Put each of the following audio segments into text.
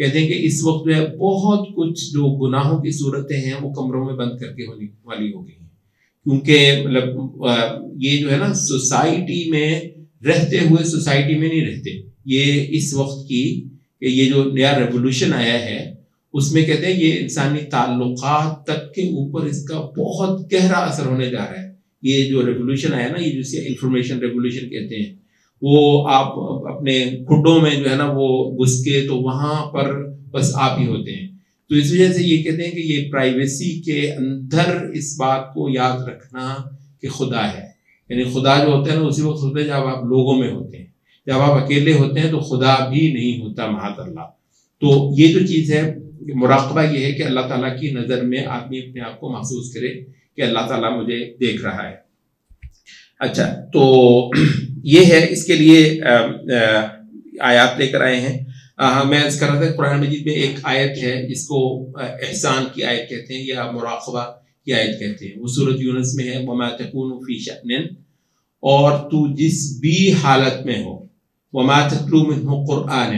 کہتے ہیں کہ اس وقت جو ہے بہت کچھ جو گناہوں کی صورتیں ہیں وہ کمروں میں بند کر کے ہونے والی ہو گئی ہیں، کیونکہ مطلب یہ جو ہے نا سوسائٹی میں رہتے ہوئے سوسائٹی میں نہیں رہتے. یہ اس وقت کی کہ یہ جو نیا ریولوشن آیا ہے اس میں کہتے ہیں یہ انسانی تعلقات تک کے اوپر اس کا بہت گہرا اثر ہونے جا رہا ہے. یہ جو ریولوشن آیا نا، یہ جسے انفارمیشن ریولوشن کہتے ہیں، وہ آپ اپنے کھڈوں میں جو ہے نا وہ گھس کے تو وہاں پر بس آپ ہی ہوتے ہیں. تو اس وجہ سے یہ کہتے ہیں کہ یہ پرائیویسی کے اندر اس بات کو یاد رکھنا کہ خدا ہے. یعنی خدا جو ہوتا ہے نا اسی وقت ہوتا ہے جب آپ لوگوں میں ہوتے ہیں، جب آپ اکیلے ہوتے ہیں تو خدا بھی نہیں ہوتا معاذ اللہ. تو یہ جو چیز ہے مراقبہ، یہ ہے کہ اللہ تعالیٰ کی نظر میں آدمی اپنے آپ کو محسوس کرے کہ اللہ تعالیٰ مجھے دیکھ رہا ہے. اچھا، تو یہ ہے، اس کے لیے آیات لے کر آئے ہیں. میں اس کر رہا تھا قرآن مجید میں ایک آیت ہے جس کو احسان کی آیت کہتے ہیں یا مراقبہ کی آیت کہتے ہیں. وہ سورۃ یونس میں ہے، وما تکون فی شأن، اور تو جس بھی حالت میں ہو، وما تتلو منہ قرآن،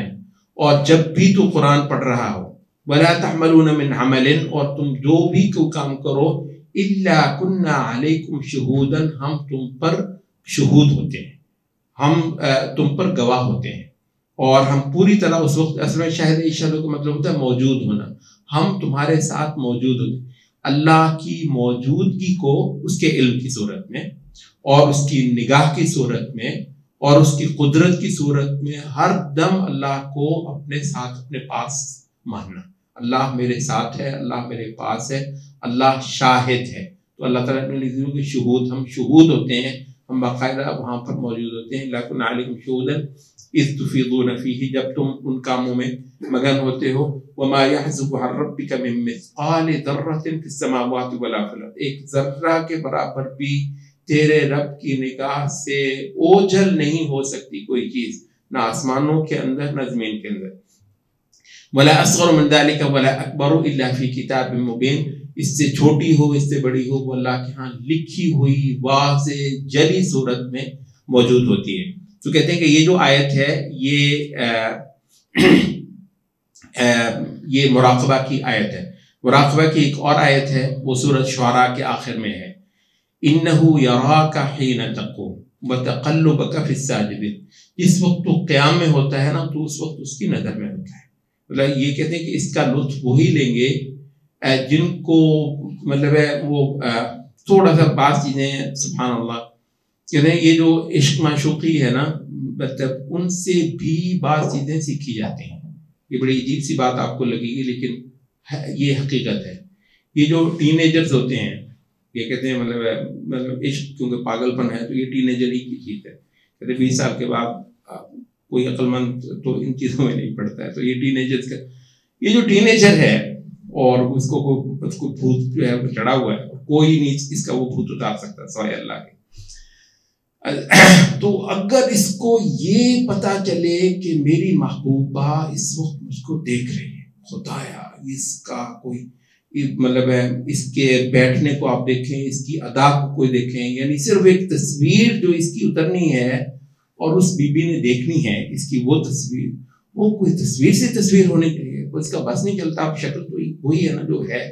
اور جب بھی تو قرآن پڑھ رہا ہو، ولا تعملون من عمل، اور تم جو بھی کوئی کام کرو، الا کنا علیکم شہودا، ہم تم پر شہود ہوتے ہیں، ہم تم پر گواہ ہوتے ہیں. اور ہم پوری طرح اس وقت، اصل میں شاہد اشارہ کا مطلب ہوتا ہے موجود ہونا، ہم تمہارے ساتھ موجود ہوتے ہیں. اللہ کی موجودگی کو اس کے علم کی صورت میں اور اس کی نگاہ کی صورت میں اور اس کی قدرت کی صورت میں ہر دم اللہ کو اپنے ساتھ، اپنے پاس ماننا. اللہ میرے ساتھ ہے، اللہ میرے پاس ہے، اللہ شاہد ہے. تو اللہ تعالیٰ نے لکھا کہ شہود، ہم شہود ہوتے ہیں، ہم باقاعدہ وہاں پر موجود ہوتے ہیں. لیکن علیکم شہودا اذ تفیضون فیہ، جب تم ان کاموں میں مگن ہوتے ہو. وما یحزب عن ربک من مثقال ذرۃ فی السماوات ولا فی الارض، ایک ذرہ کے برابر بھی تیرے رب کی نگاہ سے اوجھل نہیں ہو سکتی کوئی چیز، نہ آسمانوں کے اندر نہ زمین کے اندر. ولا اصغر من ذلك ولا اکبر الا فی کتاب مبین، اس سے چھوٹی ہو اس سے بڑی ہو وہ اللہ کے ہاں لکھی ہوئی واضح جلی صورت میں موجود ہوتی ہے. تو کہتے ہیں کہ یہ جو آیت ہے یہ مراقبہ کی آیت ہے. مراقبہ کی ایک اور آیت ہے، وہ سورۃ شعراء کے آخر میں ہے، اِنَّهُ يَرَاكَ حِينَ تَقُومُ وَتَقَلُّبَكَ فِي السَّاجِدِينَ، جس وقت تو قیام میں ہوتا ہے نا تو اس وقت اس کی نظر میں ہوتا ہے. مطلب یہ کہتے ہیں کہ اس کا لطف وہی لیں گے جن کو مطلب ہے وہ تھوڑا سا بعض چیزیں، سبحان اللہ، کہتے ہیں یہ جو عشق معشوقی ہے نا، مطلب ان سے بھی بعض چیزیں سیکھی جاتی ہیں. یہ بڑی عجیب سی بات آپ کو لگے گی لیکن یہ حقیقت ہے. یہ جو ٹین ایجرز ہوتے ہیں، یہ کہتے ہیں مطلب عشق کیونکہ پاگل پن ہے تو یہ ٹین ایجر ہی کی چیز ہے. کہتے 20 سال کے بعد کوئی عقل مند تو ان چیزوں میں نہیں پڑتا ہے. تو یہ ٹین ایجرز کا، یہ جو ٹین ایجر ہے اور اس کو بھوت جو ہے چڑھا ہوا ہے، کوئی نہیں اس کا وہ بھوت اتار سکتا سوائے اللہ کے. تو اگر اس کو یہ پتا چلے کہ میری محبوبہ اس وقت مجھ کو دیکھ رہی ہے، خدایا اس کا کوئی مطلب ہے، اس کے بیٹھنے کو آپ دیکھیں، اس کی ادا کو کوئی دیکھیں، یعنی صرف ایک تصویر جو اس کی اترنی ہے اور اس بی بی نے دیکھنی ہے، اس کی وہ تصویر، وہ کوئی تصویر سے تصویر ہونی چاہیے. اس کا بس نہیں چلتا، اب شکل تو وہی ہے نا جو ہے،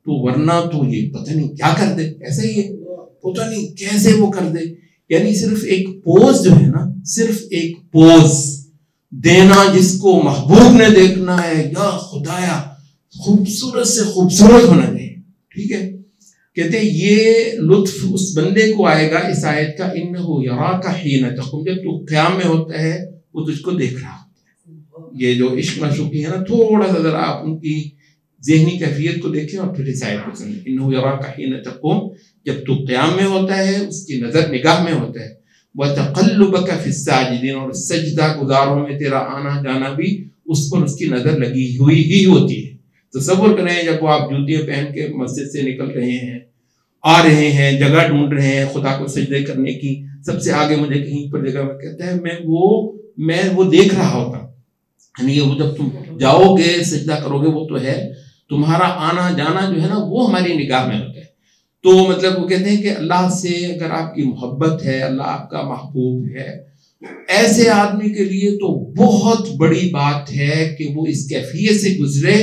تو ورنہ تو یہ پتہ نہیں کیا کر دے. ایسا ہی ہے، پتہ نہیں کیسے وہ کر دے. یعنی صرف ایک پوز جو ہے نا، صرف ایک پوز دینا جس کو محبوب نے دیکھنا ہے، یا خدایا خوبصورت سے خوبصورت ہونا چاہیے. ٹھیک ہے، کہتے ہیں یہ لطف اس بندے کو آئے گا اس آیت کا، انہو یراک حین تقوم، جب تو قیام میں ہوتا ہے وہ تجھ کو دیکھ رہا ہوتا ہے. یہ جو عشق معشوقی ہے نا، تھوڑا سا ذرا آپ ان کی ذہنی کیفیت کو دیکھیں اور پھر اس آیت کو سنیں. انہو یراک حین تقوم، جب تو قیام میں ہوتا ہے اس کی نظر نگاہ میں ہوتا ہے. وَتَقَلُّبَكَ فِي السَّاجِدِينَ، اور سجدہ گزاروں میں تیرا آنا جانا بھی اس پر اس کی نظر لگی ہوئی ہی ہوتی ہے. تصور کریں جب وہ آپ جوتیاں پہن کے مسجد سے نکل رہے ہیں، آ رہے ہیں، جگہ ڈھونڈ رہے ہیں خدا کو سجدے کرنے کی، سب سے آگے مجھے کہیں پر جگہ میں کہتا ہے میں وہ دیکھ رہا ہوتا. یعنی وہ جب تم جاؤ گے سجدہ کرو گے وہ تو ہے، تمہارا آنا جانا جو ہے نا وہ ہماری نگاہ میں ہوتا ہے. تو مطلب وہ کہتے ہیں کہ اللہ سے اگر آپ کی محبت ہے، اللہ آپ کا محبوب ہے، ایسے آدمی کے لیے تو بہت بڑی بات ہے کہ وہ اس کیفیت سے گزرے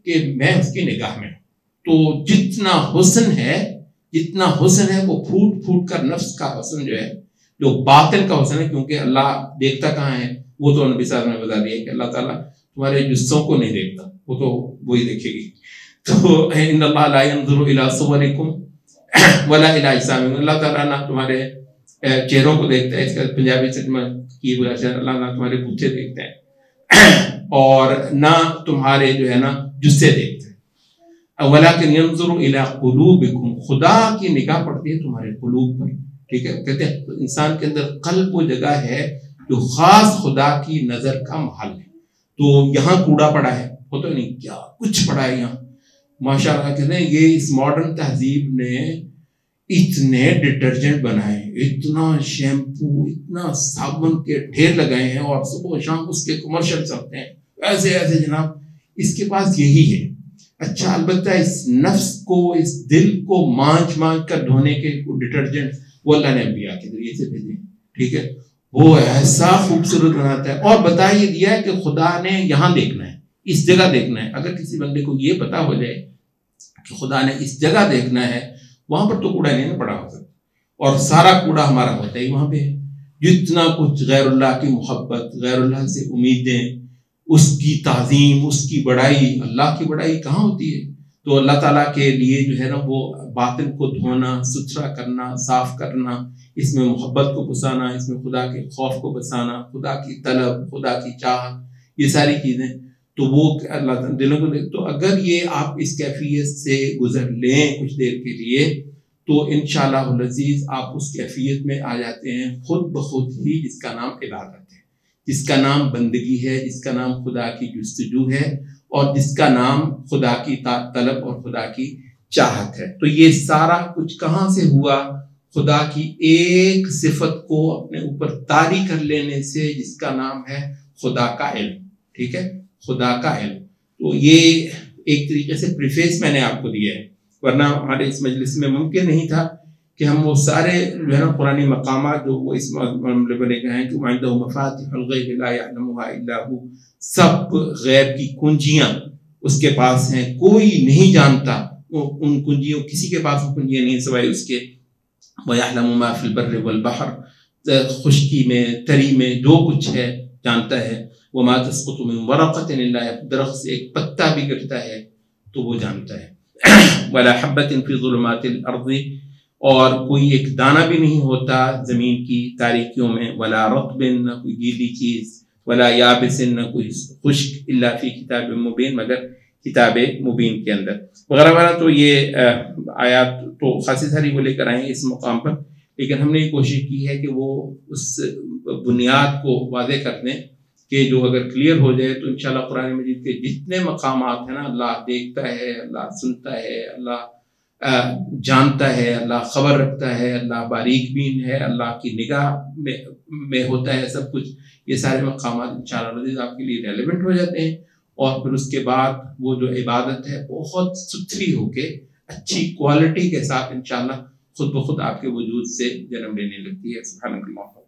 کہ میں اس کی نگاہ میں ہوں. تو جتنا حسن ہے وہ پھوٹ پھوٹ کر نفس کا حسن جو ہے، جو باطن کا حسن ہے، کیونکہ اللہ دیکھتا کہاں ہے، وہ تو نبی صلی اللہ علیہ وسلم نے بتا دیا کہ اللہ تعالیٰ تمہارے جسوں کو نہیں دیکھتا، وہ تو وہی دیکھے گی. تو ان اللہ لا ينظر الى صورکم ولا الى اجسامکم، اللہ تعالیٰ نہ تمہارے چہروں کو دیکھتا ہے، اس کا پنجابی ترجمہ کی بلا سے اللہ نہ تمہارے بوتھے دیکھتا ہے اور نہ تمہارے جو ہے نا جسے دیکھتا ہے. ولکن ينظر الى قلوبکم، خدا کی نگاہ پڑتی ہے تمہارے قلوب پر. ٹھیک ہے، کہتے ہیں انسان کے اندر قلب وہ جگہ ہے جو خاص خدا کی نظر کا محل ہے. تو یہاں کوڑا پڑا ہے، ہوتا نہیں کیا کچھ پڑا ہے یہاں. ماشاء اللہ کہتے ہیں یہ اس ماڈرن تہذیب نے اتنے ڈٹرجنٹ بنائے، اتنا شیمپو، اتنا صابن کے ڈھیر لگائے ہیں، اور صبح و شام اس کے کمرشل چلتے ہیں ایسے ایسے. جناب اس کے پاس یہی ہے. اچھا البتہ اس نفس کو، اس دل کو مانچ کر دھونے کے ڈٹرجنٹ وہ اللہ نے انبیاء کے ذریعے سے بھیجے. ٹھیک ہے، وہ ایسا خوبصورت بناتا ہے اور بتا یہ دیا ہے کہ خدا نے یہاں دیکھنا ہے، اس جگہ دیکھنا ہے. اگر کسی بندے کو یہ پتا ہو جائے کہ خدا نے اس جگہ دیکھنا ہے، وہاں پر تو کوڑا نہیں نا پڑا ہوتا، اور سارا کوڑا ہمارا ہوتا ہی وہاں پہ ہے. جتنا کچھ غیر اللہ کی محبت، غیر اللہ سے امیدیں، اس کی تعظیم، اس کی بڑائی، اللہ کی بڑائی کہاں ہوتی ہے. تو اللہ تعالیٰ کے لیے جو ہے نا وہ باطن کو دھونا، ستھرا کرنا، صاف کرنا، اس میں محبت کو بسانا، اس میں خدا کے خوف کو بسانا، خدا کی طلب، خدا کی چاہت، یہ ساری چیزیں تو وہ اللہ تعالیٰ دلوں کو دیکھ. تو اگر یہ آپ اس کیفیت سے گزر لیں کچھ دیر کے لیے تو انشاءاللہ العزیز آپ اس کیفیت میں آ جاتے ہیں خود بخود ہی، جس کا نام عبادت ہے، جس کا نام بندگی ہے، جس کا نام خدا کی جستجو ہے، اور جس کا نام خدا کی طلب اور خدا کی چاہت ہے. تو یہ سارا کچھ کہاں سے ہوا؟ خدا کی ایک صفت کو اپنے اوپر طاری کر لینے سے، جس کا نام ہے خدا کا علم. ٹھیک ہے، خدا کا علم. تو یہ ایک طریقے سے پریفیس میں نے آپ کو دیا ہے، ورنہ ہمارے اس مجلس میں ممکن نہیں تھا کہ ہم وہ سارے جو ہے نا قرآنی مقامات جو وہ اس معاملے بنے گئے ہیں کہ وعنده مفاتح الغیب لا یعلمها الا هو، سب غیب کی کنجیاں اس کے پاس ہیں، کوئی نہیں جانتا ان کنجیوں، کسی کے پاس وہ کنجیاں نہیں سوائے اس کے. وَيَعْلَمُ مَا فِي الْبَرِّ وَالْبَحْرِ، خشکی میں تری میں جو کچھ ہے جانتا ہے. وَمَا تَسْقُطُ مِن وَرَقَةٍ إِلَّا، درخت سے ایک پتا بھی گرتا ہے تو وہ جانتا ہے. وَلَا حَبَّةٍ فِي ظُلُمَاتِ الْأَرْضِ، اور کوئی ایک دانہ بھی نہیں ہوتا زمین کی تاریکیوں میں. وَلَا رَطْبٍ، نہ کوئی گیلی چیز. وَلَا يَابِسٍ، نہ کوئی خشک. إِلَّا فِي كِتَابٍ مُبِينٍ، مگر کتاب مبین کے اندر وغیرہ وغیرہ. تو یہ آیات تو خاصی ساری وہ لے کر آئے ہیں اس مقام پر، لیکن ہم نے یہ کوشش کی ہے کہ وہ اس بنیاد کو واضح کر دیں کہ جو اگر کلیئر ہو جائے تو انشاءاللہ قرآن مجید کے جتنے مقامات ہیں نا، اللہ دیکھتا ہے، اللہ سنتا ہے، اللہ جانتا ہے، اللہ خبر رکھتا ہے، اللہ باریک بین ہے، اللہ کی نگاہ میں ہوتا ہے سب کچھ. یہ سارے مقامات انشاءاللہ آپ کے لیے ریلیونٹ ہو جاتے ہیں، اور پھر اس کے بعد وہ جو عبادت ہے بہت ستھری ہو کے اچھی کوالٹی کے ساتھ انشاءاللہ خود بخود آپ کے وجود سے جنم لینے لگتی ہے. سبحان اللہ.